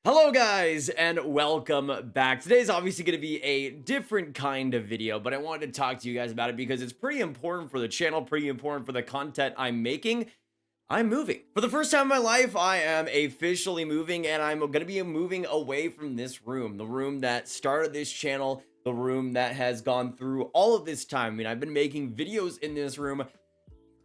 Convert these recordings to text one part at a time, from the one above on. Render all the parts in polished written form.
Hello guys and welcome back. Today's obviously going to be a different kind of video, but I wanted to talk to you guys about it because it's pretty important for the channel, pretty important for the content I'm making. I'm moving. For the first time in my life, I am officially moving, and I'm going to be moving away from this room, the room that started this channel, the room that has gone through all of this time. I mean, I've been making videos in this room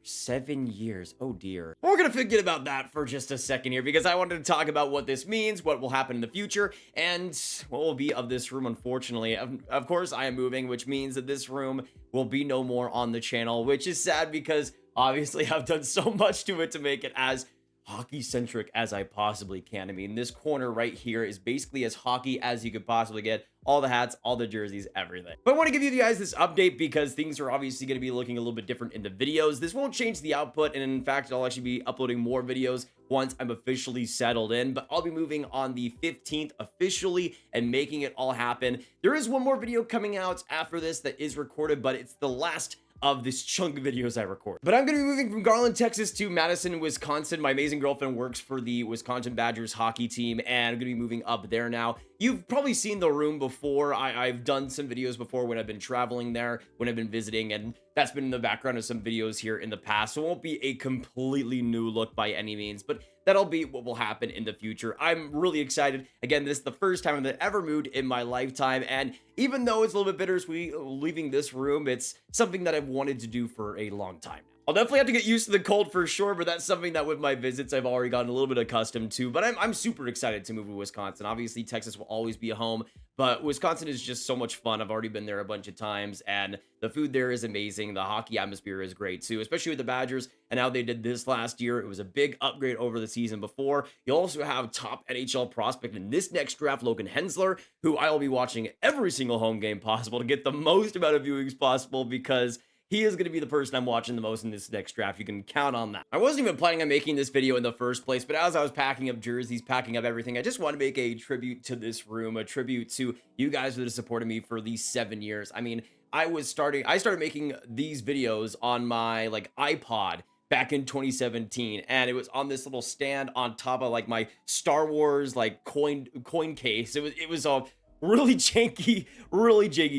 7 years. Oh dear. We're gonna forget about that for just a second here because I wanted to talk about what this means, what will happen in the future, and what will be of this room. Unfortunately, of course, I am moving, which means that this room will be no more on the channel, which is sad because obviously I've done so much to it to make it as hockey centric as I possibly can. I mean, this corner right here is basically as hockey as you could possibly get. All the hats, all the jerseys, everything. But I want to give you guys this update because things are obviously going to be looking a little bit different in the videos. This won't change the output, and in fact, I'll actually be uploading more videos once I'm officially settled in. But I'll be moving on the 15th officially and making it all happen. There is one more video coming out after this that is recorded, but it's the last of this chunk of videos I record. But I'm going to be moving from Garland, Texas to Madison, Wisconsin. My amazing girlfriend works for the Wisconsin Badgers hockey team, and I'm going to be moving up there now. You've probably seen the room before. I've done some videos before when I've been traveling there, when I've been visiting, and that's been in the background of some videos here in the past. So it won't be a completely new look by any means, but that'll be what will happen in the future. I'm really excited. Again, this is the first time I've ever moved in my lifetime, and even though it's a little bit bittersweet leaving this room, it's something that I've wanted to do for a long time. I'll definitely have to get used to the cold for sure, but that's something that with my visits I've already gotten a little bit accustomed to. But I'm super excited to move to Wisconsin. Obviously, Texas will always be a home, but Wisconsin is just so much fun. I've already been there a bunch of times, and the food there is amazing. The hockey atmosphere is great too, especially with the Badgers and how they did this last year. It was a big upgrade over the season before. You also have top NHL prospect in this next draft, Logan Hensler, who I'll be watching every single home game possible to get the most amount of viewings possible because he is going to be the person I'm watching the most in this next draft. You can count on that. I wasn't even planning on making this video in the first place, but as I was packing up jerseys, packing up everything, I just want to make a tribute to this room, a tribute to you guys that have supported me for these 7 years. I mean, I started making these videos on my iPod back in 2017, and it was on this little stand on top of my Star Wars coin case. It was a really janky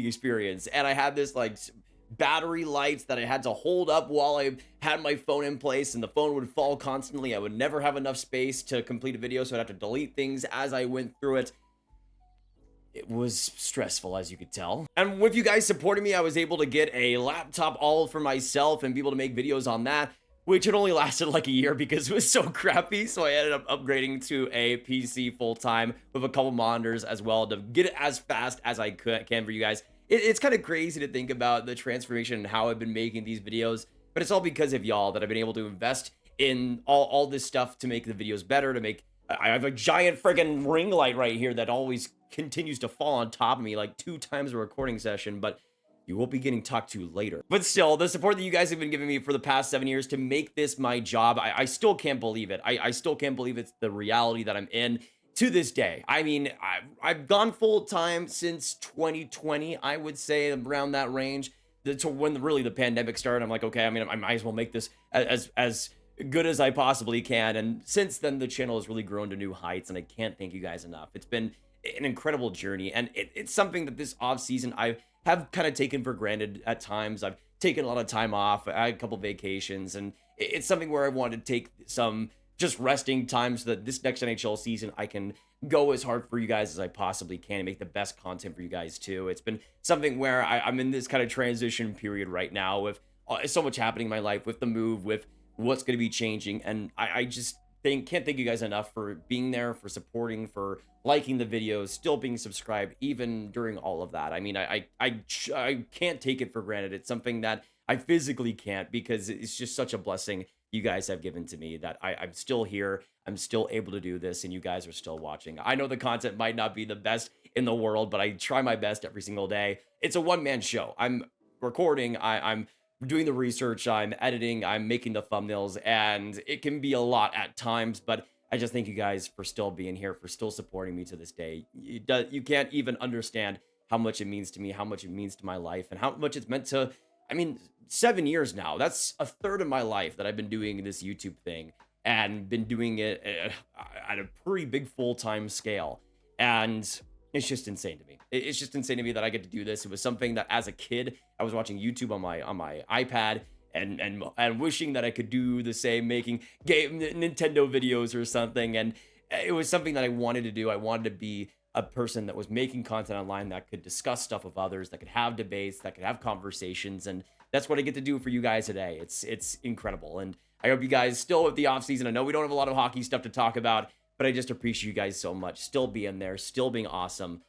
experience, and I had this battery lights that I had to hold up while I had my phone in place, and the phone would fall constantly. I would never have enough space to complete a video, so I'd have to delete things as I went through it. It was stressful, as you could tell. And with you guys supporting me, I was able to get a laptop all for myself and be able to make videos on that, which had only lasted like a year because it was so crappy. So I ended up upgrading to a PC full-time with a couple monitors as well to get it as fast as I can for you guys. It's kind of crazy to think about the transformation and how I've been making these videos, but it's all because of y'all that I've been able to invest in all this stuff to make the videos better, I have a giant friggin' ring light right here that always continues to fall on top of me like 2 times a recording session, but you will be getting talked to later. But still, the support that you guys have been giving me for the past 7 years to make this my job, I still can't believe it. I still can't believe it's the reality that I'm in to this day. I mean, I've gone full time since 2020, I would say around that range, to when really the pandemic started. I'm like, okay, I mean, I might as well make this as good as I possibly can. And since then, the channel has really grown to new heights, and I can't thank you guys enough. It's been an incredible journey, and it's something that this off season I have kind of taken for granted at times. I've taken a lot of time off. I had a couple vacations, and it's something where I wanted to take some just resting time so that this next NHL season I can go as hard for you guys as I possibly can and make the best content for you guys too. It's been something where I'm in this kind of transition period right now with so much happening in my life, with the move, with what's going to be changing, and I just can't thank you guys enough for being there, for supporting, for liking the videos, still being subscribed even during all of that. I mean, I can't take it for granted. It's something that I physically can't, because it's just such a blessing you guys have given to me that I'm still here. I'm still able to do this, and you guys are still watching. I know the content might not be the best in the world, but I try my best every single day. It's a one-man show. I'm recording, I'm doing the research, I'm editing, I'm making the thumbnails, and it can be a lot at times, but I just thank you guys for still being here, for still supporting me to this day. You can't even understand how much it means to me, how much it means to my life, and how much it's meant to, I mean, 7 years now. That's a third of my life that I've been doing this YouTube thing. and been doing it at a pretty big full-time scale. And it's just insane to me. It's just insane to me that I get to do this. It was something that as a kid, I was watching YouTube on my iPad and wishing that I could do the same, making Nintendo videos or something. And it was something that I wanted to do. I wanted to be a person that was making content online that could discuss stuff with others, that could have debates, that could have conversations. And that's what I get to do for you guys today. It's incredible. And I hope you guys still with the off season. I know we don't have a lot of hockey stuff to talk about, but I just appreciate you guys so much. Still being there, still being awesome.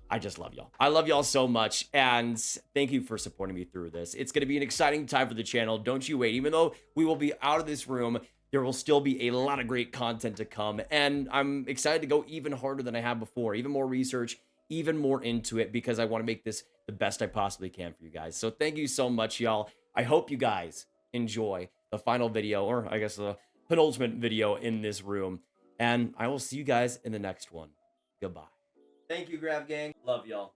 I just love y'all. I love y'all so much. And thank you for supporting me through this. It's going to be an exciting time for the channel. Don't you wait. Even though we will be out of this room, there will still be a lot of great content to come. And I'm excited to go even harder than I have before, even more research, even more into it, because I want to make this the best I possibly can for you guys. So thank you so much, y'all. I hope you guys enjoy the final video, or I guess the penultimate video in this room. And I will see you guys in the next one. Goodbye. Thank you, Grab Gang. Love y'all.